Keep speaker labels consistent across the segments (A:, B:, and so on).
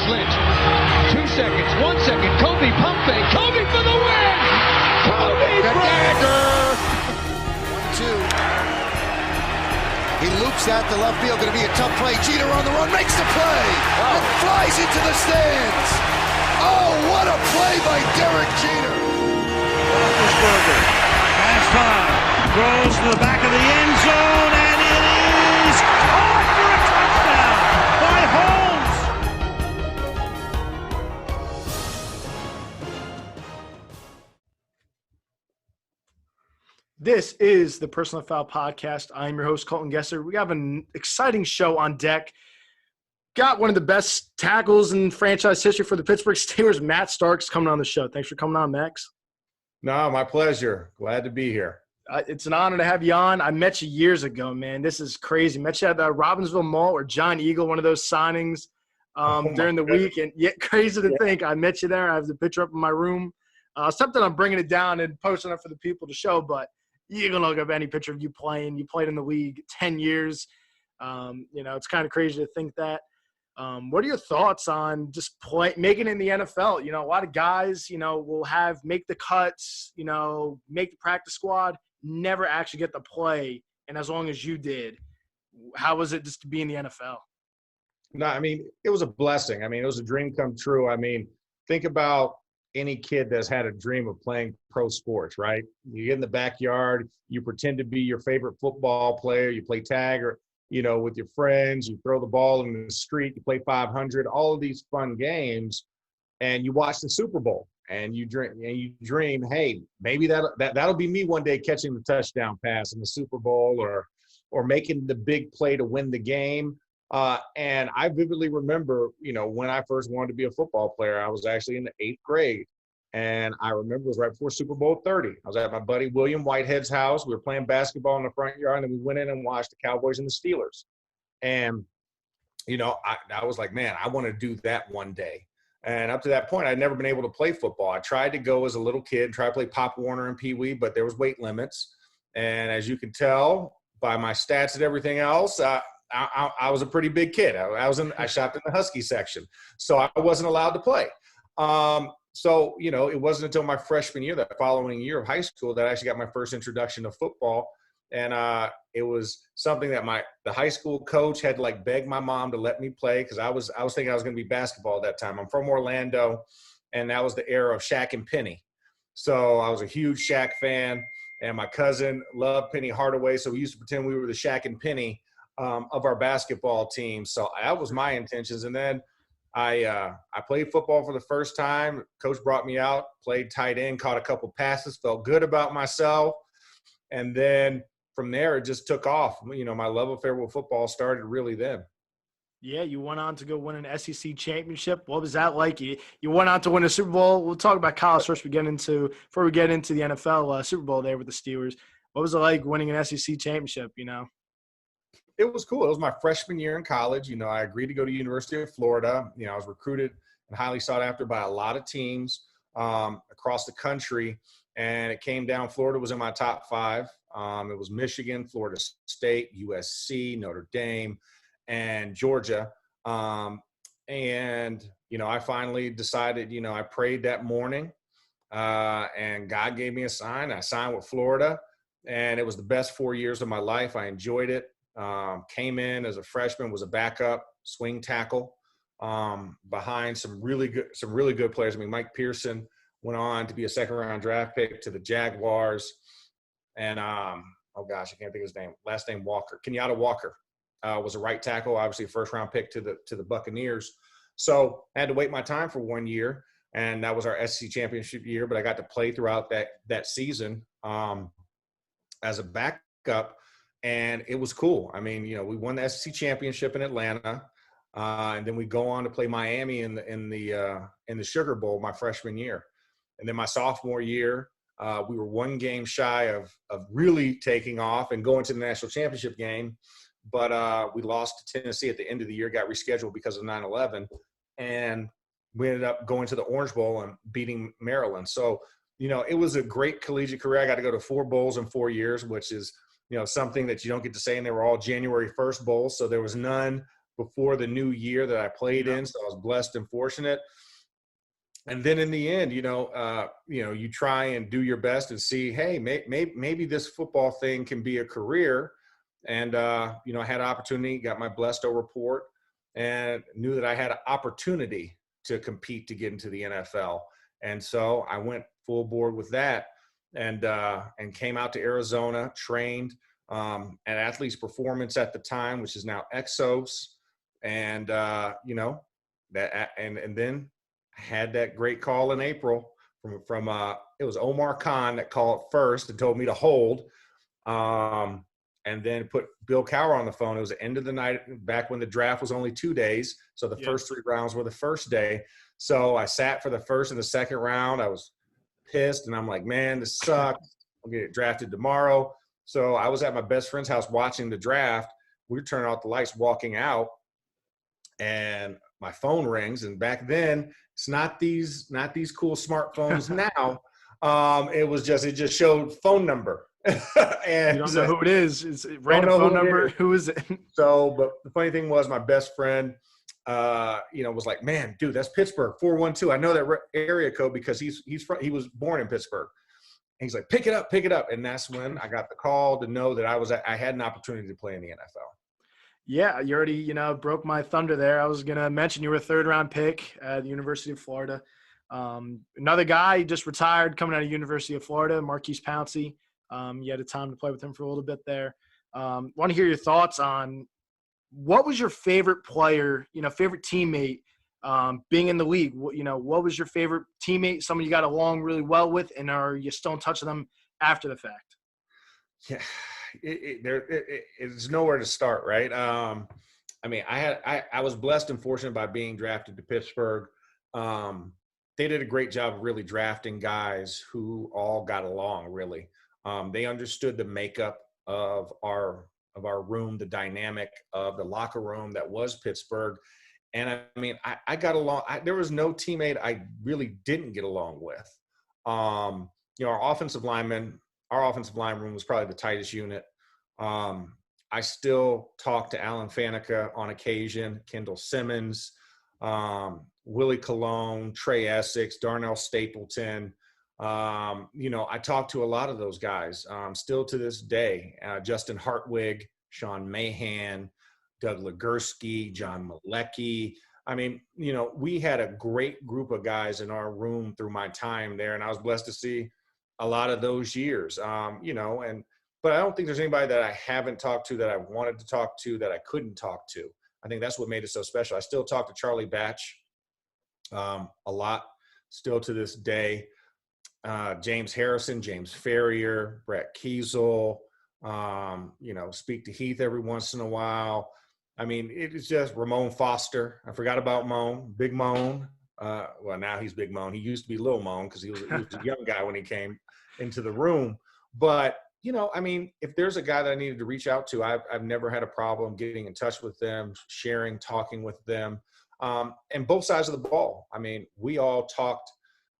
A: Lynch. 2 seconds, 1 second. Kobe pump fake. Kobe for the win. Kobe
B: The dagger. 1-2. He loops out to left field. Going to be a tough play. Jeter on the run, makes the play, and flies into the stands. Oh, what a play by Derek Jeter.
C: Roethlisberger has time, throws to the back of the end zone, and it is caught for a touchdown by Holmes.
D: This is the Personal Foul Podcast. I'm your host, Colton Gesser. We have an exciting show on deck. Got one of the best tackles in franchise history for the Pittsburgh Steelers, Matt Starks, coming on the show. Thanks for coming on, Max.
E: No, my pleasure. Glad to be here.
D: It's an honor to have you on. I met you years ago, man. This is crazy. Met you at the Robbinsville Mall or John Eagle, one of those signings during the week. And yet, crazy to think I met you there. I have the picture up in my room. Something I'm bringing it down and posting it for the people to show, but you can look up any picture of you playing. You played in the league 10 years. It's kind of crazy to think that. What are your thoughts on just making it in the NFL? A lot of guys, will make the cuts, make the practice squad, never actually get to play. And as long as you did, how was it just to be in the NFL?
E: No, I mean, it was a blessing. I mean, it was a dream come true. I mean, think about any kid that's had a dream of playing pro sports, right? You get in the backyard, you pretend to be your favorite football player, you play tag or, with your friends, you throw the ball in the street, you play 500, all of these fun games, and you watch the Super Bowl and you dream, hey, maybe that'll be me one day catching the touchdown pass in the Super Bowl or making the big play to win the game. And I vividly remember, when I first wanted to be a football player, I was actually in the 8th grade. And I remember it was right before Super Bowl 30. I was at my buddy William Whitehead's house. We were playing basketball in the front yard, and then we went in and watched the Cowboys and the Steelers. And, I was like, man, I want to do that one day. And up to that point, I'd never been able to play football. I tried to go as a little kid, try to play Pop Warner and Pee Wee, but there was weight limits. And as you can tell by my stats and everything else, I was a pretty big kid. I shopped in the Husky section, so I wasn't allowed to play. So, it wasn't until my freshman year, that following year of high school, that I actually got my first introduction to football. And it was something that the high school coach had to beg my mom to let me play, because I was thinking I was going to be basketball at that time. I'm from Orlando, and that was the era of Shaq and Penny. So I was a huge Shaq fan, and my cousin loved Penny Hardaway, so we used to pretend we were the Shaq and Penny of our basketball team. So that was my intentions. And then I played football for the first time. Coach brought me out, played tight end, caught a couple passes, felt good about myself. And then from there, it just took off. My love affair with football started really then.
D: Yeah, you went on to go win an SEC championship. What was that like? You went on to win a Super Bowl. We'll talk about college first before we get into the NFL Super Bowl there with the Steelers. What was it like winning an SEC championship,
E: It was cool. It was my freshman year in college. I agreed to go to University of Florida. I was recruited and highly sought after by a lot of teams across the country. And it came down, Florida was in my top 5. It was Michigan, Florida State, USC, Notre Dame, and Georgia. I finally decided, I prayed that morning and God gave me a sign. I signed with Florida, and it was the best 4 years of my life. I enjoyed it. Came in as a freshman, was a backup swing tackle behind some really good players. I mean, Mike Pearson went on to be a second-round draft pick to the Jaguars, and I can't think of his name. Last name Walker, Kenyatta Walker, was a right tackle, obviously a first-round pick to the Buccaneers. So I had to wait my time for 1 year, and that was our SEC championship year. But I got to play throughout that season as a backup. And it was cool. I mean, we won the SEC championship in Atlanta, and then we go on to play Miami in the Sugar Bowl my freshman year. And then my sophomore year, we were one game shy of really taking off and going to the national championship game, but we lost to Tennessee at the end of the year, got rescheduled because of 9/11, and we ended up going to the Orange Bowl and beating Maryland. So, it was a great collegiate career. I got to go to 4 bowls in 4 years, which is something that you don't get to say, and they were all January 1st bowls, so there was none before the new year that I played in. So I was blessed and fortunate. And then in the end, you try and do your best and see, hey, maybe this football thing can be a career. And, I had an opportunity, got my Blesto report, and knew that I had an opportunity to compete to get into the NFL. And so I went full board with that and came out to Arizona, trained at Athletes Performance at the time, which is now Exos. And, then I had that great call in April from it was Omar Khan that called first and told me to hold. And then put Bill Cowher on the phone. It was the end of the night, back when the draft was only 2 days. So the first 3 rounds were the first day. So I sat for the first and the second round. I was pissed, and I'm like, man, this sucks. I'll get drafted tomorrow. So I was at my best friend's house watching the draft. We were turning out the lights, walking out, and my phone rings. And back then, it's not these cool smartphones now. It just showed phone number. And
D: you don't know who it is. It's a random phone number. Who is it?
E: So, but the funny thing was, my best friend, was like, man, dude, that's Pittsburgh 412. I know that area code because he was born in Pittsburgh. And he's like, pick it up. And that's when I got the call to know that I had an opportunity to play in the NFL.
D: Yeah, you already, broke my thunder there. I was going to mention you were a 3rd-round pick at the University of Florida. Another guy just retired coming out of University of Florida, Marquise Pouncey. You had a time to play with him for a little bit there. Want to hear your thoughts on what was your favorite player, favorite teammate being in the league? What was your favorite teammate, someone you got along really well with, and are you still in touch with them after the fact?
E: Yeah, it's nowhere to start, right? I was blessed and fortunate by being drafted to Pittsburgh. They did a great job of really drafting guys who all got along, really. They understood the makeup of our room, the dynamic of the locker room that was Pittsburgh. And I got along. There was no teammate I really didn't get along with. Our offensive line room was probably the tightest unit. I still talk to Alan Faneca on occasion, Kendall Simmons, Willie Colon, Trey Essex, Darnell Stapleton. I talk to a lot of those guys still to this day. Justin Hartwig, Sean Mahan, Doug Legursky, John Malecki. We had a great group of guys in our room through my time there, and I was blessed to see a lot of those years. But I don't think there's anybody that I haven't talked to that I wanted to talk to that I couldn't talk to. I think that's what made it so special. I still talk to Charlie Batch a lot, still to this day. James Harrison, James Ferrier, Brett Kiesel, speak to Heath every once in a while. It is just Ramon Foster. I forgot about Moan, Big Moan. Now he's Big Moan. He used to be Lil Moan because he was a young guy when he came into the room. But, if there's a guy that I needed to reach out to, I've never had a problem getting in touch with them, sharing, talking with them. And both sides of the ball. We all talked.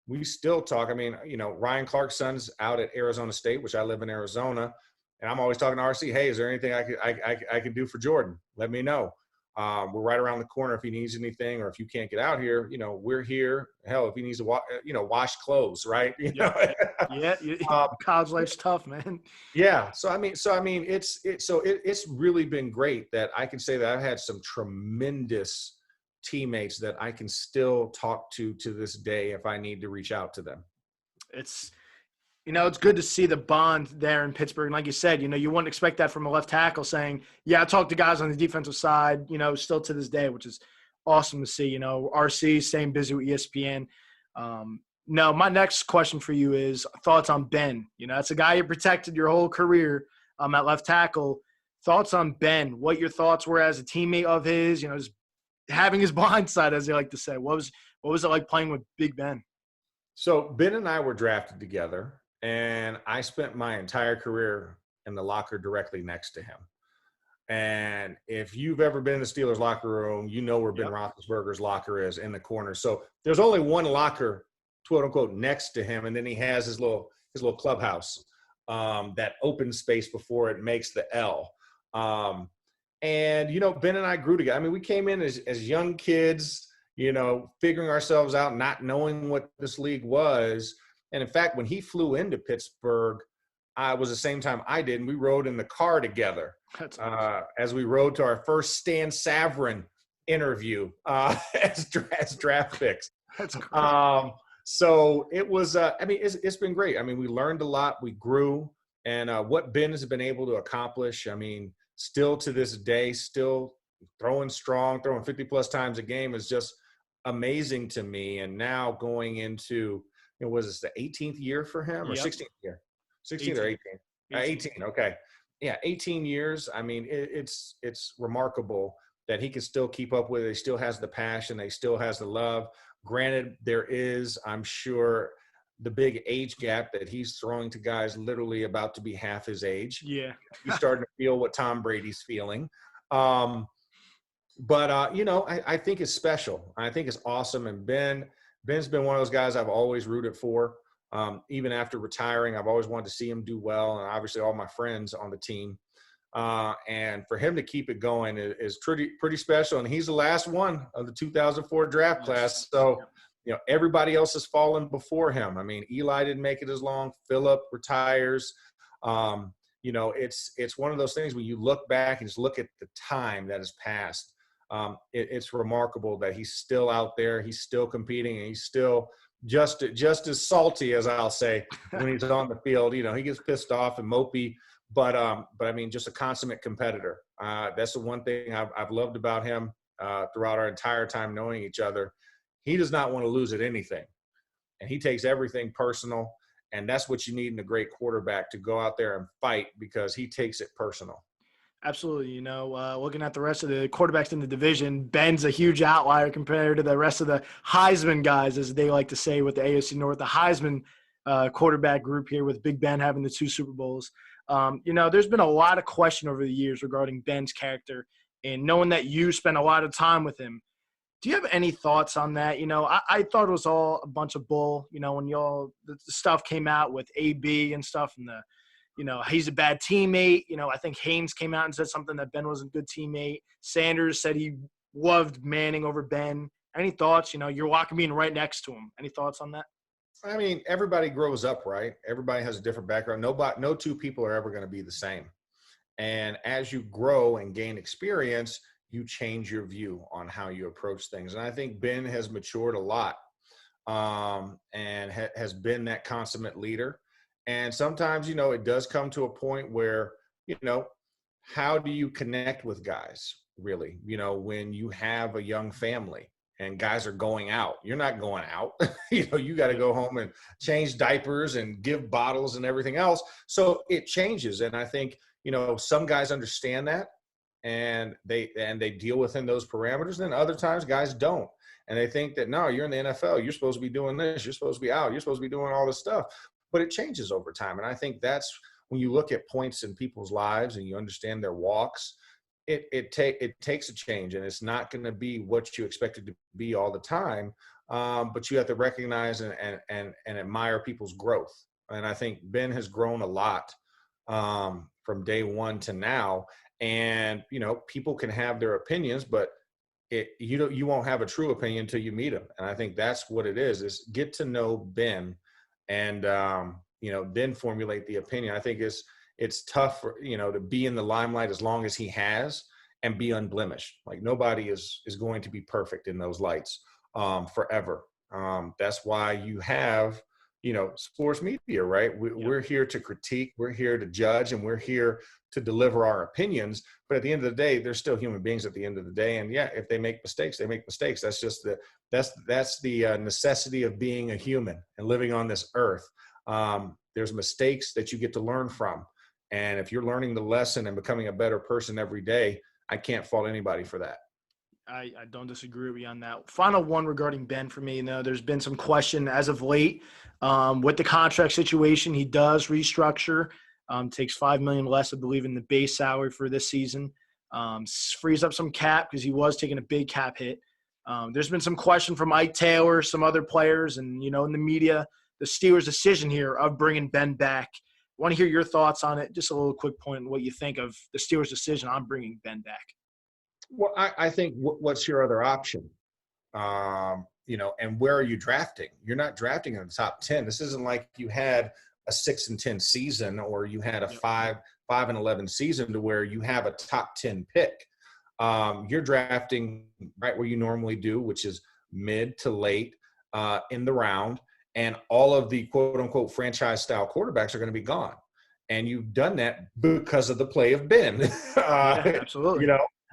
E: We still talk. Ryan Clark's son's out at Arizona State, which I live in Arizona, and I'm always talking to RC. Hey, is there anything I can do for Jordan? Let me know. We're right around the corner if he needs anything, or if you can't get out here, we're here. Hell, if he needs to wash clothes, right?
D: College life's tough, man.
E: Yeah. So it's really been great that I can say that I've had some tremendous teammates that I can still talk to this day if I need to reach out to them.
D: It's good to see the bond there in Pittsburgh. And like you said, you wouldn't expect that from a left tackle saying, yeah, I talked to guys on the defensive side, still to this day, which is awesome to see. RC staying busy with ESPN. No, my next question for you is thoughts on Ben. That's a guy you protected your whole career at left tackle. Thoughts on Ben, what your thoughts were as a teammate of his, just having his blind side, as they like to say. What was it like playing with Big Ben?
E: So Ben and I were drafted together, and I spent my entire career in the locker directly next to him. And if you've ever been in the Steelers locker room, you know where Ben Roethlisberger's locker is, in the corner. So there's only one locker, quote unquote, next to him, and then he has his little clubhouse, that open space before it makes the L. And, Ben and I grew together. I mean, we came in as young kids, figuring ourselves out, not knowing what this league was. And in fact, when he flew into Pittsburgh, I was the same time I did, and we rode in the car together.
D: That's awesome.
E: As we rode to our first Stan Savran interview as draft picks.
D: That's crazy.
E: So it was, it's been great. I mean, we learned a lot, we grew, and what Ben has been able to accomplish, I mean, still to this day, still throwing strong, throwing 50-plus times a game is just amazing to me. And now going into, was this the 18th year for him or 16th year? 16th or 18th? 18. Okay. Yeah, 18 years. I mean, it's remarkable that he can still keep up with it. He still has the passion. He still has the love. Granted, there is, I'm sure, the big age gap that he's throwing to guys literally about to be half his age.
D: Yeah.
E: He's starting to feel what Tom Brady's feeling. But I think it's special. I think it's awesome. And Ben's been one of those guys I've always rooted for. Even after retiring, I've always wanted to see him do well, and obviously all my friends on the team. And for him to keep it going is pretty special. And he's the last one of the 2004 draft class. So, everybody else has fallen before him. I mean, Eli didn't make it as long. Phillip retires. It's one of those things when you look back and just look at the time that has passed. It's remarkable that he's still out there. He's still competing, and he's still just as salty as I'll say when he's on the field. He gets pissed off and mopey, but I mean, just a consummate competitor. That's the one thing I've loved about him throughout our entire time knowing each other. He does not want to lose at anything, and he takes everything personal. And that's what you need in a great quarterback, to go out there and fight, because he takes it personal.
D: Absolutely. Looking at the rest of the quarterbacks in the division, Ben's a huge outlier compared to the rest of the Heisman guys, as they like to say, with the AFC North, the Heisman quarterback group here, with Big Ben having the 2 Super Bowls. There's been a lot of question over the years regarding Ben's character, and knowing that you spent a lot of time with him. Do you have any thoughts on that? I thought it was all a bunch of bull, when the stuff came out with AB and stuff, and he's a bad teammate. I think Haynes came out and said something that Ben wasn't a good teammate. Sanders said he loved Manning over Ben. Any thoughts? You're walking being right next to him. Any thoughts on that?
E: I mean, everybody grows up, right? Everybody has a different background. No 2 people are ever going to be the same. And as you grow and gain experience, you change your view on how you approach things. And I think Ben has matured a lot, and has been that consummate leader. And sometimes, it does come to a point where, how do you connect with guys, really? When you have a young family and guys are going out, you're not going out. You got to go home and change diapers and give bottles and everything else. So it changes. And I think, some guys understand that, and they deal within those parameters. And then other times guys don't. And they think that, no, you're in the NFL. You're supposed to be doing this. You're supposed to be out. You're supposed to be doing all this stuff. But it changes over time. And I think that's when you look at points in people's lives and you understand their walks, it takes a change. And it's not going to be what you expect it to be all the time. But you have to recognize and admire people's growth. And I think Ben has grown a lot from day one to now. And, people can have their opinions, but you won't have a true opinion until you meet him. And I think that's what it is get to know Ben and, then formulate the opinion. I think it's tough for, to be in the limelight as long as he has and be unblemished. Like, nobody is going to be perfect in those lights forever. That's why you have, sports media, right? We're here to critique, we're here to judge, and we're here to deliver our opinions. But at the end of the day, they're still human beings at the end of the day. And yeah, if they make mistakes, they make mistakes. That's just that's the necessity of being a human and living on this earth. There's mistakes that you get to learn from. And if you're learning the lesson and becoming a better person every day, I can't fault anybody for that.
D: I don't disagree with you on that. Final one regarding Ben for me. There's been some question as of late with the contract situation. He does restructure, takes $5 million less, I believe, in the base salary for this season. Frees up some cap because he was taking a big cap hit. There's been some question from Ike Taylor, some other players, and in the media, the Steelers' decision here of bringing Ben back. want to hear your thoughts on it. Just a little quick point on what you think of the Steelers' decision on bringing Ben back.
E: Well, I think what's your other option? And where are you drafting? You're not drafting in the top 10. This isn't like you had a 6-10 season or you had a 5-11 season to where you have a top 10 pick. You're drafting right where you normally do, which is mid to late in the round, and all of the quote unquote franchise style quarterbacks are going to be gone. And you've done that because of the play of Ben.
D: Absolutely.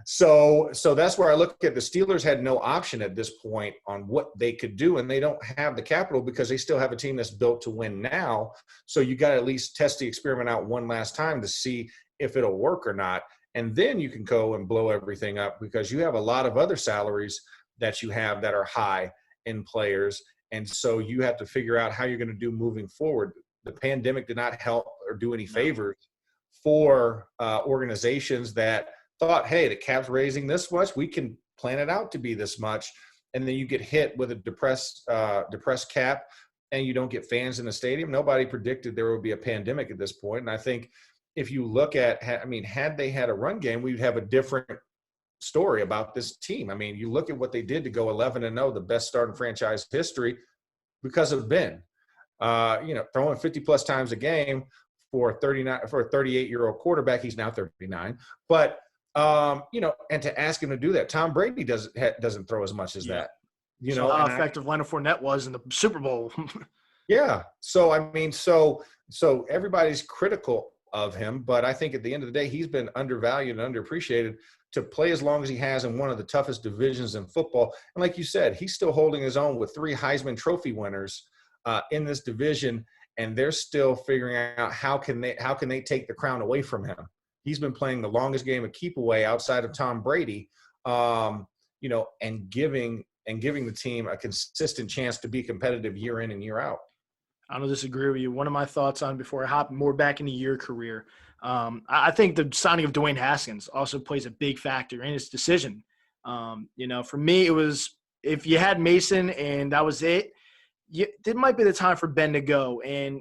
E: So that's where I look at the Steelers had no option at this point on what they could do, and they don't have the capital because they still have a team that's built to win now. So you got to at least test the experiment out one last time to see if it'll work or not. And then you can go and blow everything up because you have a lot of other salaries that you have that are high in players. And so you have to figure out how you're going to do moving forward. The pandemic did not help or do any favors for organizations that thought, hey, the cap's raising this much, we can plan it out to be this much. And then you get hit with a depressed cap and you don't get fans in the stadium. Nobody predicted there would be a pandemic at this point. And I think if you look at, had they had a run game, we'd have a different story about this team. I mean, you look at what they did to go 11-0, the best start in franchise history because of Ben. Throwing 50-plus times a game for a 38-year-old quarterback. He's now 39. But and to ask him to do that, Tom Brady doesn't throw as much as that.
D: So how effective Leonard Fournette was in the Super Bowl.
E: Yeah. So so everybody's critical of him, but I think at the end of the day, he's been undervalued and underappreciated to play as long as he has in one of the toughest divisions in football. And like you said, he's still holding his own with 3 Heisman Trophy winners in this division, and they're still figuring out how can they take the crown away from him. He's been playing the longest game of keep away outside of Tom Brady, and giving the team a consistent chance to be competitive year in and year out.
D: I don't disagree with you. One of my thoughts on before I hop more back into your career, I think the signing of Dwayne Haskins also plays a big factor in his decision. For me, it was if you had Mason and that was it, it might be the time for Ben to go. And,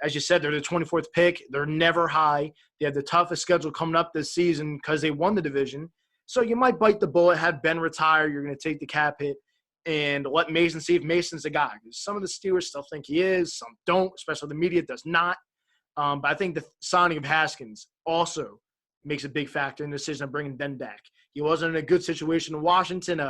D: as you said, they're the 24th pick. They're never high. They have the toughest schedule coming up this season because they won the division. So you might bite the bullet, have Ben retire. You're going to take the cap hit and let Mason see if Mason's the guy. Because some of the Steelers still think he is. Some don't, especially the media does not. But I think the signing of Haskins also makes a big factor in the decision of bringing Ben back. He wasn't in a good situation in Washington,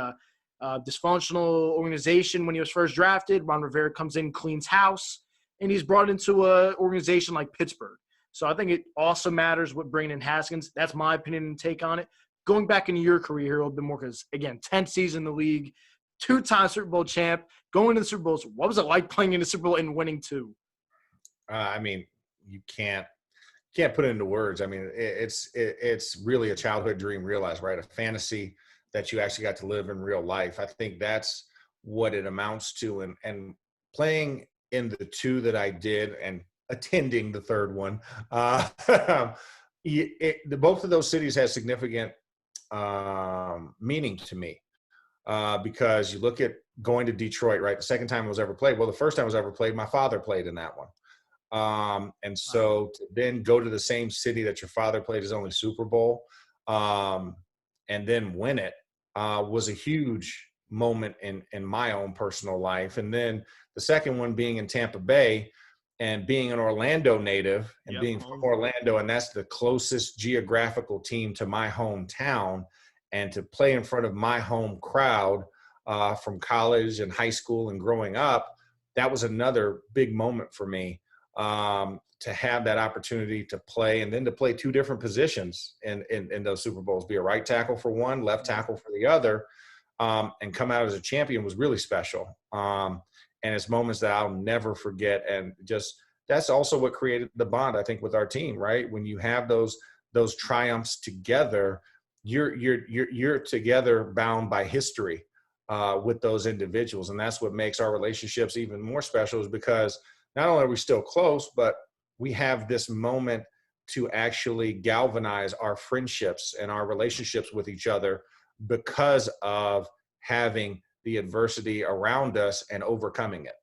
D: dysfunctional organization when he was first drafted. Ron Rivera comes in, cleans house, and he's brought into an organization like Pittsburgh. So I think it also matters with bringing in Haskins. That's my opinion and take on it. Going back into your career here a little bit more because, again, 10th season in the league, 2-time Super Bowl champ, going to the Super Bowls. What was it like playing in the Super Bowl and winning 2?
E: You can't put it into words. It's really a childhood dream realized, right? A fantasy that you actually got to live in real life. I think that's what it amounts to. And playing in the 2 that I did and attending the 3rd one, both of those cities had significant meaning to me because you look at going to Detroit, right? The second time it was ever played. Well, the first time it was ever played, my father played in that one. And so to then go to the same city that your father played his only Super Bowl and then win it was a huge moment in my own personal life. And then the second one being in Tampa Bay and being an Orlando native and being from Orlando, and that's the closest geographical team to my hometown, and to play in front of my home crowd from college and high school and growing up, that was another big moment for me. To have that opportunity to play and then to play 2 different positions in those Super Bowls, be a right tackle for one, left tackle for the other, and come out as a champion was really special. And it's moments that I'll never forget. And just that's also what created the bond, I think, with our team, right? When you have those triumphs together, you're together bound by history with those individuals. And that's what makes our relationships even more special, is because not only are we still close, but we have this moment to actually galvanize our friendships and our relationships with each other because of having the adversity around us and overcoming it.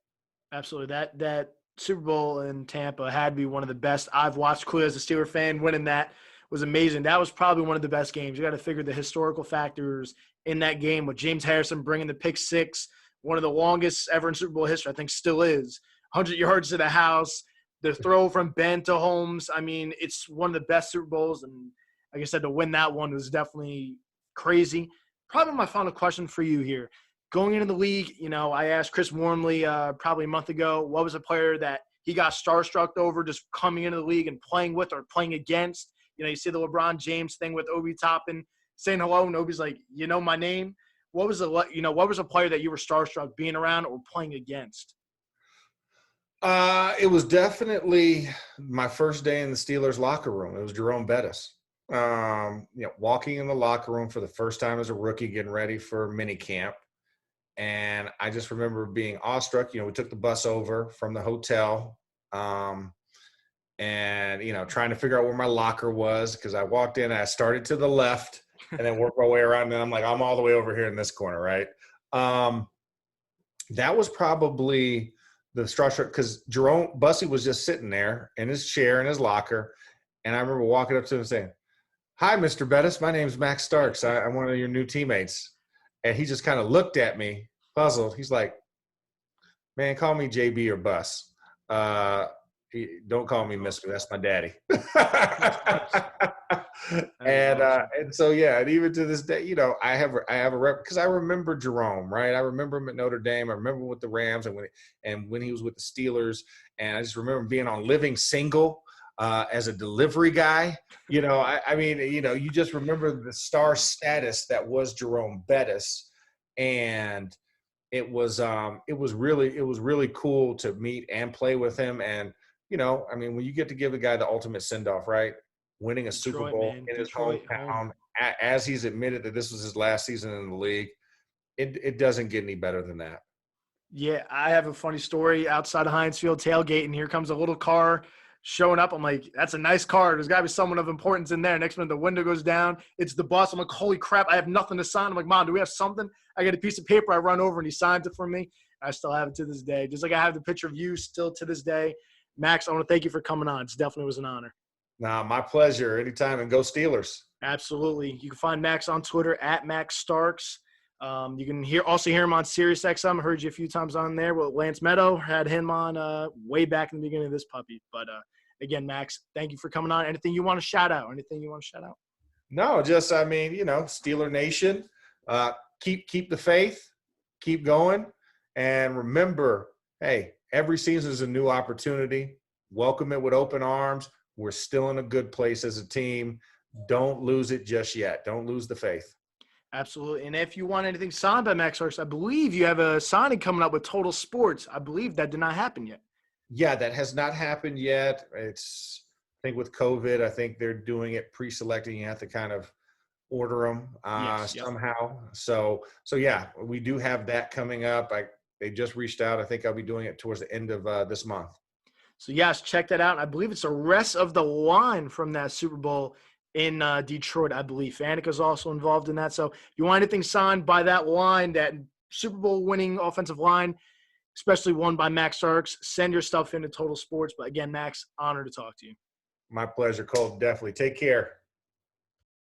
D: Absolutely. That Super Bowl in Tampa had to be one of the best I've watched. Clearly, as a Steeler fan, winning that was amazing. That was probably one of the best games. You got to figure the historical factors in that game with James Harrison bringing the pick six, one of the longest ever in Super Bowl history, I think still is. 100 yards to the house, the throw from Ben to Holmes. I mean, it's one of the best Super Bowls. And like I said, to win that one was definitely crazy. Probably my final question for you here. Going into the league, I asked Chris Wormley probably a month ago, what was a player that he got starstruck over just coming into the league and playing with or playing against? You see the LeBron James thing with Obi Toppin saying hello, and Obi's like, my name. What was a player that you were starstruck being around or playing against?
E: It was definitely my first day in the Steelers locker room. It was Jerome Bettis. Walking in the locker room for the first time as a rookie, getting ready for mini camp. And I just remember being awestruck. We took the bus over from the hotel and, trying to figure out where my locker was because I walked in, I started to the left and then worked my way around. And then I'm like, I'm all the way over here in this corner, right? That was probably the structure because Jerome Bussey was just sitting there in his chair in his locker. And I remember walking up to him and saying, "Hi, Mr. Bettis. My name's Max Starks. I'm one of your new teammates." And he just kind of looked at me, puzzled. He's like, "Man, call me JB or Bus. Don't call me Mr. That's my daddy." And so, yeah, and even to this day, I have a rep because I remember Jerome, right? I remember him at Notre Dame. I remember with the Rams and when he was with the Steelers. And I just remember being on Living Single as a delivery guy. You just remember the star status that was Jerome Bettis. And it was really cool to meet and play with him. And, when you get to give a guy the ultimate send-off, right? Winning a Super Bowl in his hometown, as he's admitted that this was his last season in the league, it doesn't get any better than that.
D: Yeah, I have a funny story outside of Heinz Field tailgate, and here comes a little car showing up. I'm like, that's a nice car. There's got to be someone of importance in there. Next minute, the window goes down. It's the boss. I'm like, holy crap, I have nothing to sign. I'm like, Mom, do we have something? I get a piece of paper. I run over, and he signs it for me. I still have it to this day. Just like I have the picture of you still to this day. Max, I want to thank you for coming on. It definitely was an honor.
E: Nah, my pleasure. Anytime, and go Steelers.
D: Absolutely. You can find Max on Twitter at Max Starks. You can also hear him on SiriusXM. I heard you a few times on there. Well, Lance Meadow had him on way back in the beginning of this puppy. But again, Max, thank you for coming on. Anything you want to shout out? No,
E: just Steeler Nation. Keep the faith. Keep going, and remember, hey, every season is a new opportunity. Welcome it with open arms. We're still in a good place as a team. Don't lose it just yet. Don't lose the faith.
D: Absolutely. And if you want anything signed by Max Starks, I believe you have a signing coming up with Total Sports. I believe that did not happen yet.
E: Yeah, that has not happened yet. I think with COVID, I think they're doing it pre-selecting. You have to kind of order them somehow. So yeah, we do have that coming up. They just reached out. I think I'll be doing it towards the end of this month.
D: So, yes, check that out. I believe it's the rest of the line from that Super Bowl in Detroit, I believe. Fanica's also involved in that. So, if you want anything signed by that line, that Super Bowl winning offensive line, especially won by Max Starks, send your stuff into Total Sports. But, again, Max, honor to talk to you.
E: My pleasure, Cole. Definitely. Take care.